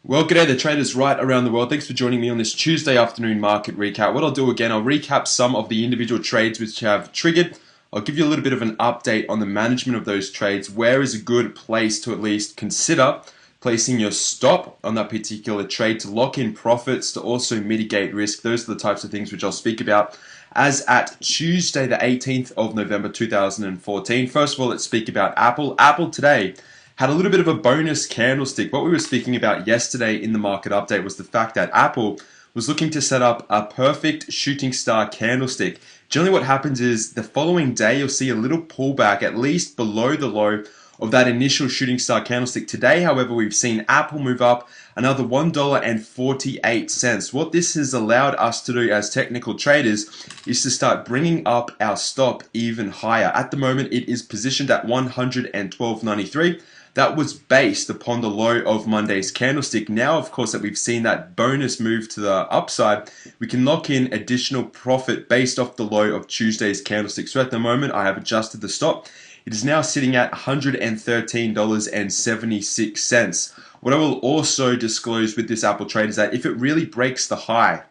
Well, g'day the traders right around the world. Thanks for joining me on this Tuesday afternoon market recap. What I'll do again, I'll recap some of the individual trades which have triggered. I'll give you a little bit of an update on the management of those trades. Where is a good place to at least consider placing your stop on that particular trade to lock in profits, to also mitigate risk. Those are the types of things which I'll speak about as at Tuesday the 18th of November 2014. First of all, let's speak about Apple. Apple today had a little bit of a bonus candlestick. What we were speaking about yesterday in the market update was the fact that Apple was looking to set up a perfect shooting star candlestick. Generally what happens is the following day you'll see a little pullback at least below the low of that initial shooting star candlestick. Today, however, we've seen Apple move up another $1.48. What this has allowed us to do as technical traders is to start bringing up our stop even higher. At the moment, it is positioned at $112.93. That was based upon the low of Monday's candlestick. Now, of course, that we've seen that bonus move to the upside, we can lock in additional profit based off the low of Tuesday's candlestick. So at the moment, I have adjusted the stop. It is now sitting at $113.76. What I will also disclose with this Apple trade is that if it really breaks the high,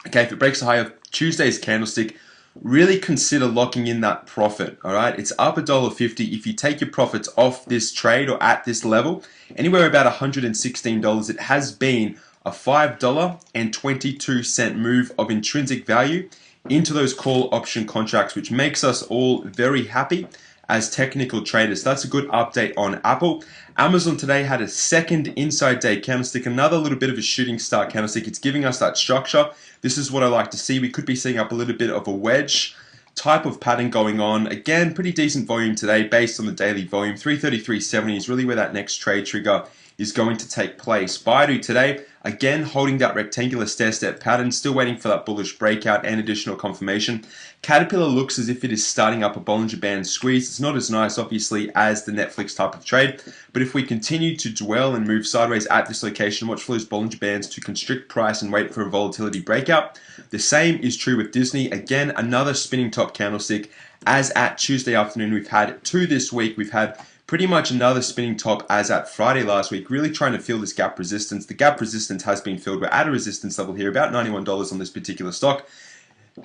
if it breaks the high of Tuesday's candlestick, really consider locking in that profit. All right, it's up $1.50. If you take your profits off this trade or at this level, anywhere about $116, it has been a $5.22 move of intrinsic value into those call option contracts, which makes us all very happy as technical traders. That's a good update on Apple. Amazon today had a second inside day candlestick, another little bit of a shooting star candlestick. It's giving us that structure. This is what I like to see. We could be seeing up a little bit of a wedge type of pattern going on. Again, pretty decent volume today based on the daily volume. 333.70 is really where that next trade trigger is going to take place. Baidu today, again, holding that rectangular stair-step pattern, still waiting for that bullish breakout and additional confirmation. Caterpillar looks as if it is starting up a Bollinger Band squeeze. It's not as nice, obviously, as the Netflix type of trade, but if we continue to dwell and move sideways at this location, watch for those Bollinger Bands to constrict price and wait for a volatility breakout. The same is true with Disney. Again, another spinning top candlestick. As at Tuesday afternoon, we've had two this week. We've had pretty much another spinning top as at Friday last week, really trying to fill this gap resistance. The gap resistance has been filled. We're at a resistance level here, about $91 on this particular stock.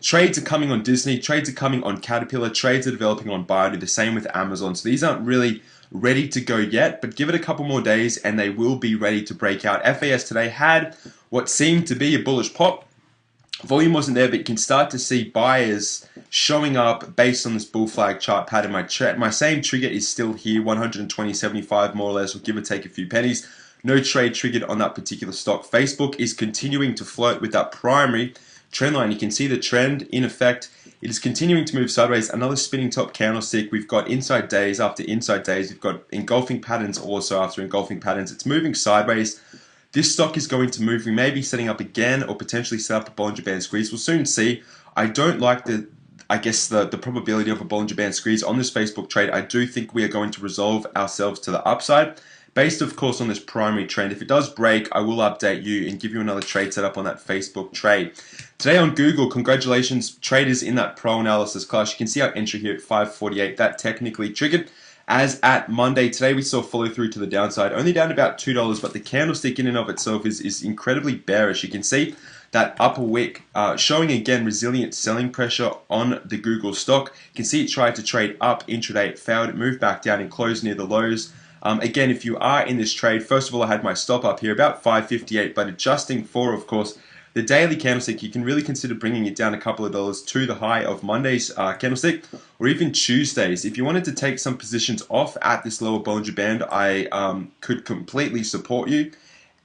Trades are coming on Disney, trades are coming on Caterpillar, trades are developing on Baidu, the same with Amazon. So these aren't really ready to go yet, but give it a couple more days and they will be ready to break out. FAS today had what seemed to be a bullish pop. Volume wasn't there, but you can start to see buyers showing up based on this bull flag chart pattern. My same trigger is still here, 120.75 more or less, or give or take a few pennies. No trade triggered on that particular stock. Facebook is continuing to flirt with that primary trend line. You can see the trend in effect. It is continuing to move sideways. Another spinning top candlestick. We've got inside days after inside days. We've got engulfing patterns also after engulfing patterns. It's moving sideways. This stock is going to move. We may be setting up again or potentially set up a Bollinger Band squeeze. We'll soon see. I don't like the probability of a Bollinger Band squeeze on this Facebook trade. I do think we are going to resolve ourselves to the upside, based of course on this primary trend. If it does break, I will update you and give you another trade setup on that Facebook trade. Today on Google, congratulations traders in that pro analysis class. You can see our entry here at 548. That technically triggered. As at Monday, today we saw follow through to the downside, only down about $2, but the candlestick in and of itself is incredibly bearish. You can see that upper wick showing again resilient selling pressure on the Google stock. You can see it tried to trade up intraday, it failed, it moved back down and closed near the lows. Again, if you are in this trade, first of all, I had my stop up here about 558, but adjusting for, of course, the daily candlestick, you can really consider bringing it down a couple of dollars to the high of Monday's candlestick, or even Tuesday's. If you wanted to take some positions off at this lower Bollinger Band, I could completely support you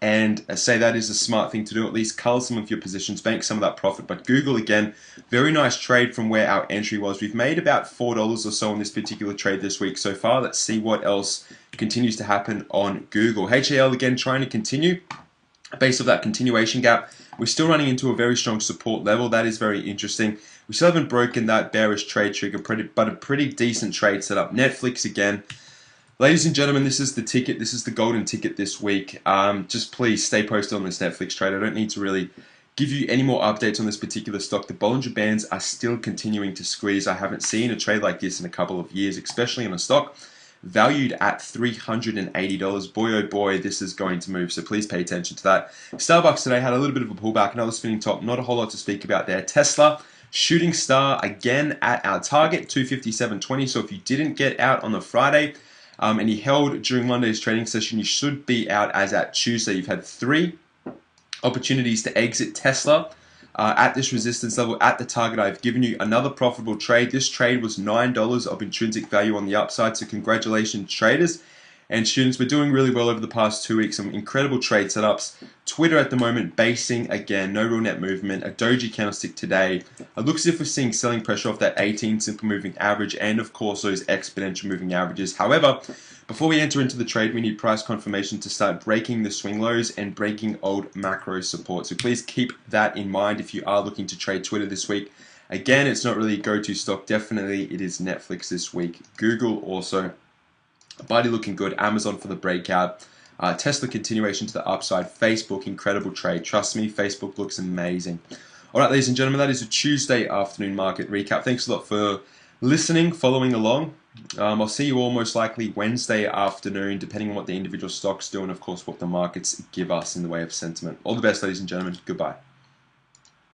and say that is a smart thing to do. At least cull some of your positions, bank some of that profit. But Google, again, very nice trade from where our entry was. We've made about $4 or so on this particular trade this week so far. Let's see what else continues to happen on Google. HAL, again, trying to continue based off that continuation gap. We're still running into a very strong support level. That is very interesting. We still haven't broken that bearish trade trigger, but a pretty decent trade setup. Netflix again. Ladies and gentlemen, this is the ticket. This is the golden ticket this week. Just please stay posted on this Netflix trade. I don't need to really give you any more updates on this particular stock. The Bollinger Bands are still continuing to squeeze. I haven't seen a trade like this in a couple of years, especially on a stock valued at $380. Boy, oh boy, this is going to move, so please pay attention to that. Starbucks today had a little bit of a pullback, another spinning top, not a whole lot to speak about there. Tesla, shooting star again at our target, 257.20. So if you didn't get out on the Friday and you held during Monday's trading session, you should be out as at Tuesday. You've had 3 opportunities to exit Tesla at this resistance level, at the target. I've given you another profitable trade. This trade was $9 of intrinsic value on the upside, so congratulations, traders and students. We're doing really well over the past 2 weeks. Some incredible trade setups. Twitter at the moment basing again, no real net movement. A doji candlestick today. It looks as if we're seeing selling pressure off that 18 simple moving average and of course those exponential moving averages. However, before we enter into the trade, we need price confirmation to start breaking the swing lows and breaking old macro support. So please keep that in mind if you are looking to trade Twitter this week. Again, it's not really a go-to stock. Definitely it is Netflix this week. Google also. Buddy looking good. Amazon for the breakout. Tesla continuation to the upside. Facebook, incredible trade. Trust me, Facebook looks amazing. All right, ladies and gentlemen, that is a Tuesday afternoon market recap. Thanks a lot for listening, following along. I'll see you all most likely Wednesday afternoon, depending on what the individual stocks do and, of course, what the markets give us in the way of sentiment. All the best, ladies and gentlemen. Goodbye.